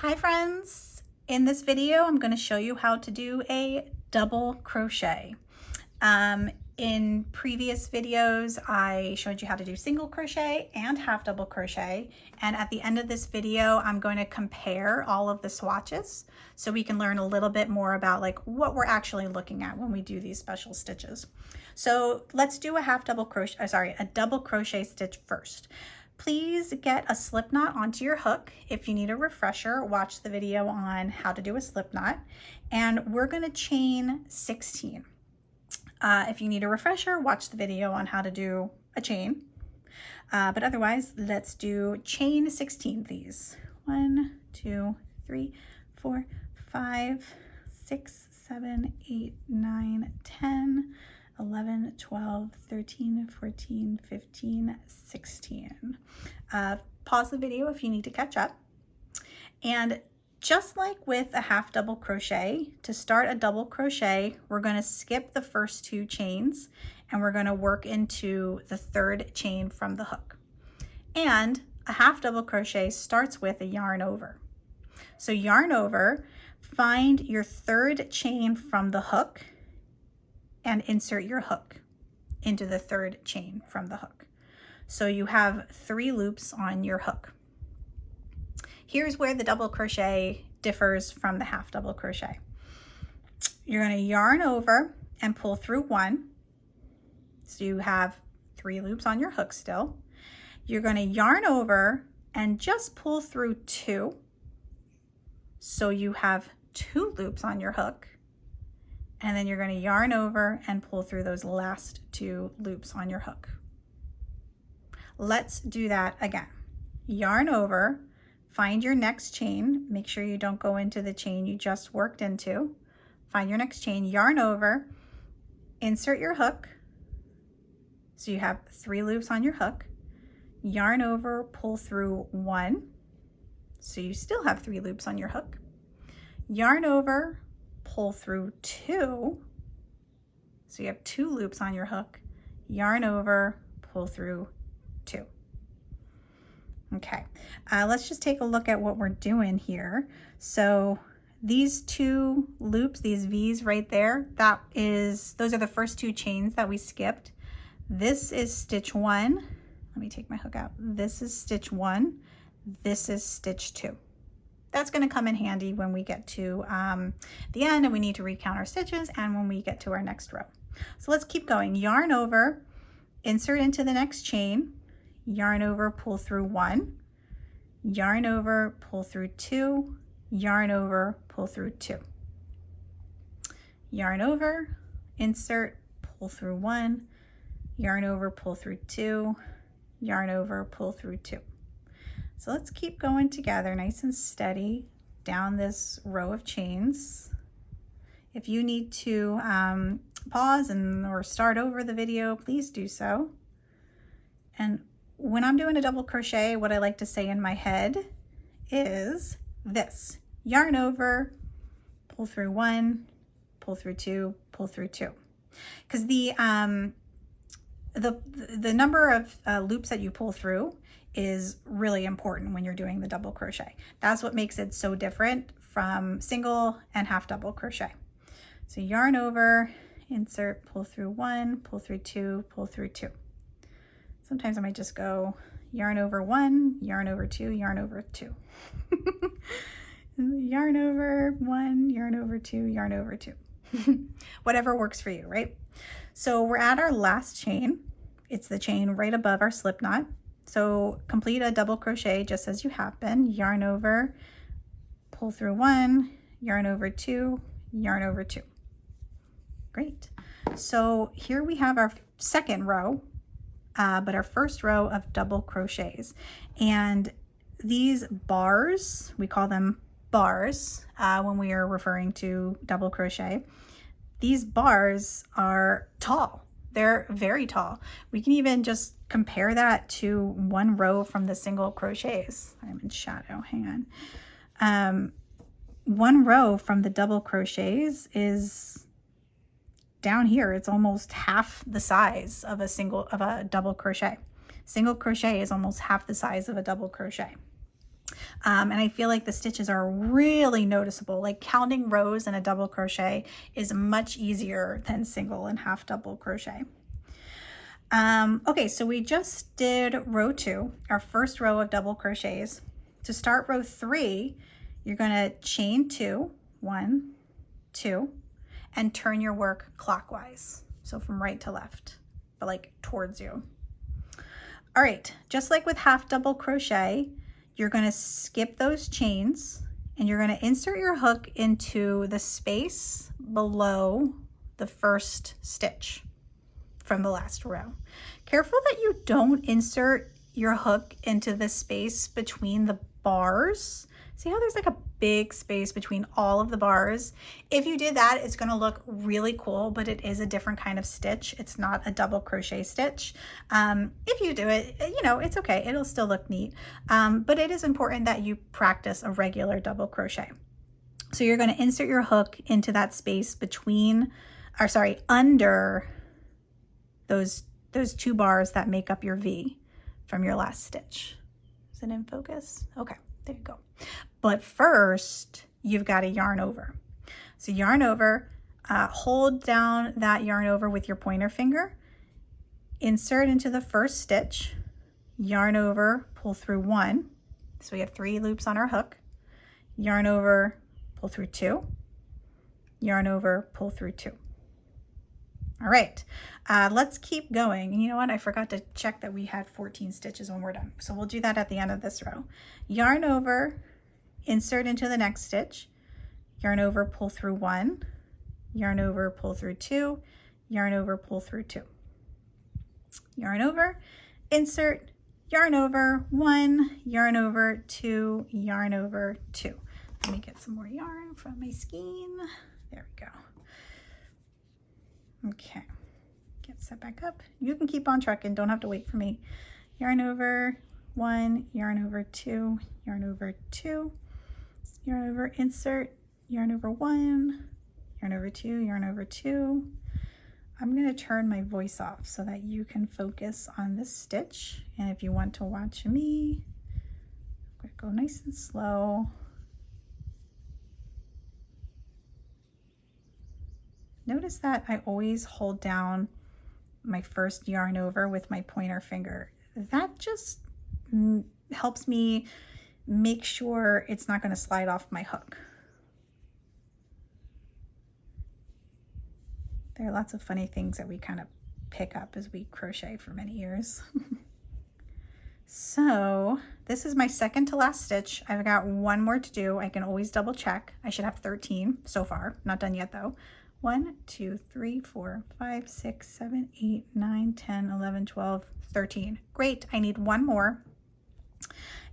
Hi friends! In this video I'm going to show you how to do a double crochet. In previous videos I showed you how to do single crochet and half double crochet, and at the end of this video I'm going to compare all of the swatches so we can learn a little bit more about like what we're actually looking at when we do these special stitches. So let's do a double crochet stitch first. Please get a slip knot onto your hook. If you need a refresher, watch the video on how to do a slip knot. And we're going to chain 16. If you need a refresher, watch the video on how to do a chain. But otherwise, let's do chain 16 these. 1, 2, 3, 4, 5, 6, 7, 8, 9, 10, 11, 12, 13, 14, 15, 16. Pause the video if you need to catch up. And just like with a half double crochet, to start a double crochet, we're going to skip the first 2 chains and we're going to work into the 3rd chain from the hook. And a half double crochet starts with a yarn over. So yarn over, find your 3rd chain from the hook and insert your hook into the 3rd chain from the hook. So you have 3 loops on your hook. Here's where the double crochet differs from the half double crochet. You're going to yarn over and pull through 1. So you have 3 loops on your hook still. You're going to yarn over and just pull through 2. So you have 2 loops on your hook. And then you're going to yarn over and pull through those last 2 loops on your hook. Let's do that again. Yarn over, find your next chain. Make sure you don't go into the chain you just worked into. Find your next chain, yarn over, insert your hook. So you have 3 loops on your hook. Yarn over, pull through 1. So you still have 3 loops on your hook. Yarn over, pull through 2. So you have 2 loops on your hook. Yarn over, pull through 2. Okay, let's just take a look at what we're doing here. So these 2 loops, these V's right there, those are the first 2 chains that we skipped. This is stitch 1. Let me take my hook out. This is stitch 1. This is stitch 2. That's going to come in handy when we get to the end and we need to recount our stitches and when we get to our next row. So let's keep going. Yarn over, insert into the next chain, yarn over, pull through 1, yarn over, pull through 2, yarn over, pull through 2. Yarn over, insert, pull through 1, yarn over, pull through 2, yarn over, pull through 2. So let's keep going together nice and steady down this row of chains. If you need to pause or start over the video, please do so. And when I'm doing a double crochet, what I like to say in my head is this: yarn over, pull through 1, pull through 2, pull through 2. Because the number of loops that you pull through is really important when you're doing the double crochet. That's what makes it so different from single and half double crochet. So yarn over, insert, pull through 1, pull through 2, pull through 2. Sometimes I might just go yarn over 1, yarn over 2, yarn over 2. Yarn over 1, yarn over 2, yarn over 2. Whatever works for you, right? So we're at our last chain. It's the chain right above our slip knot. So complete a double crochet just as you have been. Yarn over, pull through 1, yarn over 2, yarn over 2. Great. So here we have our second row, but our first row of double crochets. And these bars, we call them bars when we are referring to double crochet. These bars are tall. They're very tall. We can even just compare that to one row from the single crochets. I'm in shadow, hang on. One row from the double crochets is down here. It's almost half the size of a double crochet. Single crochet is almost half the size of a double crochet. And I feel like the stitches are really noticeable. Like counting rows in a double crochet is much easier than single and half double crochet. Okay, so we just did row 2, our first row of double crochets. To start row 3, you're going to chain 2, 1, 2, and turn your work clockwise. So from right to left, but like towards you. All right, just like with half double crochet, you're going to skip those chains and you're going to insert your hook into the space below the first stitch from the last row. Careful that you don't insert your hook into the space between the bars. See how there's like a big space between all of the bars? If you did that, it's going to look really cool, but it is a different kind of stitch. It's not a double crochet stitch. If you do it, you know, it's okay. It'll still look neat. But it is important that you practice a regular double crochet. So you're going to insert your hook into that space between, or sorry, under those 2 bars that make up your V from your last stitch. Is it in focus? Okay, there you go. But first, you've got to yarn over. So yarn over, hold down that yarn over with your pointer finger, insert into the first stitch, yarn over, pull through 1. So we have 3 loops on our hook. Yarn over, pull through 2, yarn over, pull through 2. All right, let's keep going. And you know what? I forgot to check that we had 14 stitches when we're done. So we'll do that at the end of this row. Yarn over, insert into the next stitch, yarn over, pull through 1, yarn over, pull through 2, yarn over, pull through 2. Yarn over, insert, yarn over, 1, yarn over, 2, yarn over, 2. Let me get some more yarn from my skein. There we go. Okay, get set back up. You can keep on trucking, don't have to wait for me. Yarn over 1, yarn over 2, yarn over 2, yarn over, insert, yarn over 1, yarn over 2, yarn over 2. I'm going to turn my voice off so that you can focus on this stitch. And if you want to watch me, I'm going to go nice and slow. Notice that I always hold down my first yarn over with my pointer finger. That just helps me make sure it's not going to slide off my hook. There are lots of funny things that we kind of pick up as we crochet for many years. So this is my second to last stitch. I've got 1 more to do. I can always double check. I should have 13 so far. Not done yet though. 1, 2, 3, 4, 5, 6, 7, 8, 9, 10, 11, 12, 13. Great, I need 1 more.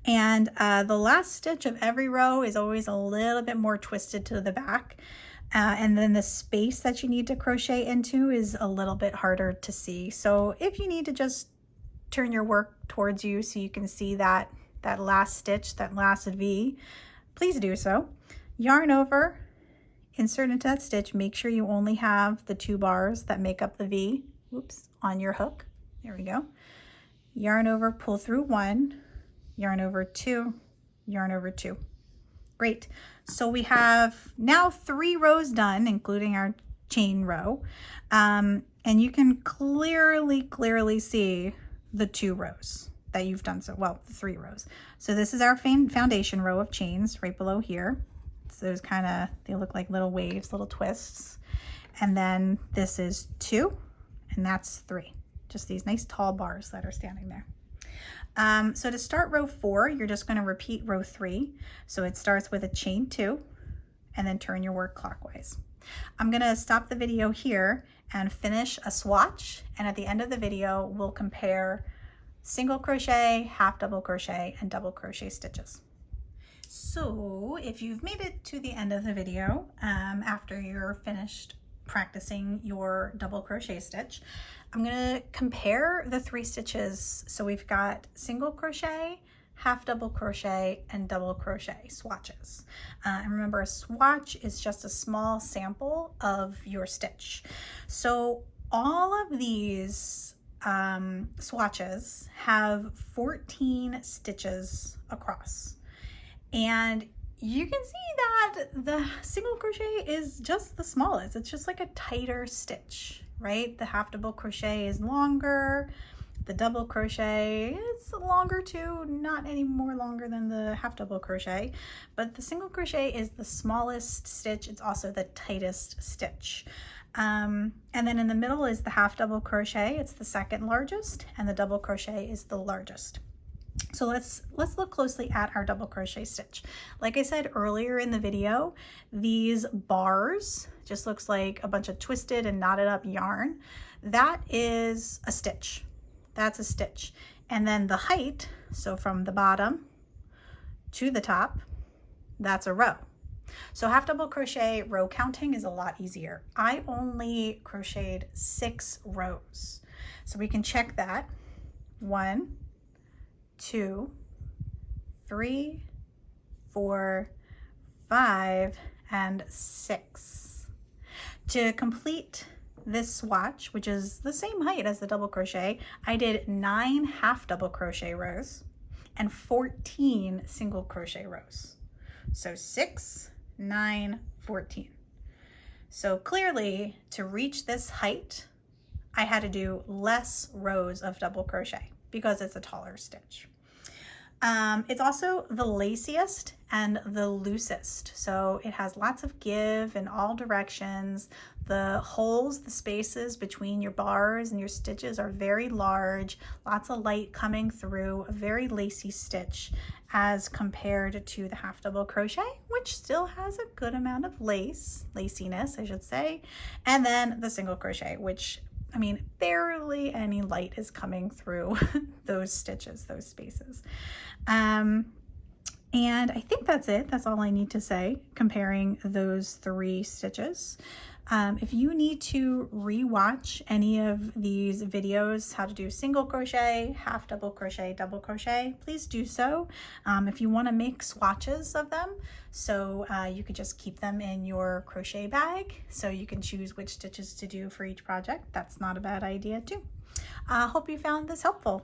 And the last stitch of every row is always a little bit more twisted to the back. And then the space that you need to crochet into is a little bit harder to see. So if you need to just turn your work towards you so you can see that last stitch, that last V, please do so. Yarn over, insert into that stitch, make sure you only have the 2 bars that make up the V, whoops, on your hook. There we go. Yarn over, pull through 1, yarn over 2, yarn over 2. Great. So we have now 3 rows done, including our chain row. And you can clearly see the 2 rows that you've done so well, the 3 rows. So this is our foundation row of chains right below here. So there's kind of, they look like little waves, little twists. And then this is 2, and that's 3. Just these nice tall bars that are standing there. So to start row 4, you're just going to repeat row 3. So it starts with a chain 2 and then turn your work clockwise. I'm going to stop the video here and finish a swatch. And at the end of the video, we'll compare single crochet, half double crochet, and double crochet stitches. So if you've made it to the end of the video, after you're finished practicing your double crochet stitch, I'm going to compare the 3 stitches. So we've got single crochet, half double crochet, and double crochet swatches. And remember, a swatch is just a small sample of your stitch. So all of these swatches have 14 stitches across. And you can see that the single crochet is just the smallest. It's just like a tighter stitch, right? The half double crochet is longer. The double crochet is longer too, not any more longer than the half double crochet, but the single crochet is the smallest stitch. It's also the tightest stitch. And then in the middle is the half double crochet. It's the second largest, and the double crochet is the largest. So let's look closely at our double crochet stitch. Like I said earlier in the video, these bars just looks like a bunch of twisted and knotted up yarn. That is a stitch. That's a stitch. And then the height, so from the bottom to the top, that's a row. So half double crochet row counting is a lot easier. I only crocheted 6 rows. So we can check that. 1, 2, 3, 4, 5, and 6. To complete this swatch, which is the same height as the double crochet, I did 9 half double crochet rows and 14 single crochet rows. So 6, 9, 14. So clearly, to reach this height, I had to do less rows of double crochet because it's a taller stitch. It's also the laciest and the loosest, so it has lots of give in all directions. The holes, the spaces between your bars and your stitches are very large, lots of light coming through, a very lacy stitch as compared to the half double crochet, which still has a good amount of laciness, I should say, and then the single crochet, which, I mean, barely any light is coming through those stitches, those spaces. And I think that's it. That's all I need to say comparing those 3 stitches. If you need to re-watch any of these videos, how to do single crochet, half double crochet, double crochet, please do so. If you want to make swatches of them, so you could just keep them in your crochet bag so you can choose which stitches to do for each project. That's not a bad idea too. Hope you found this helpful.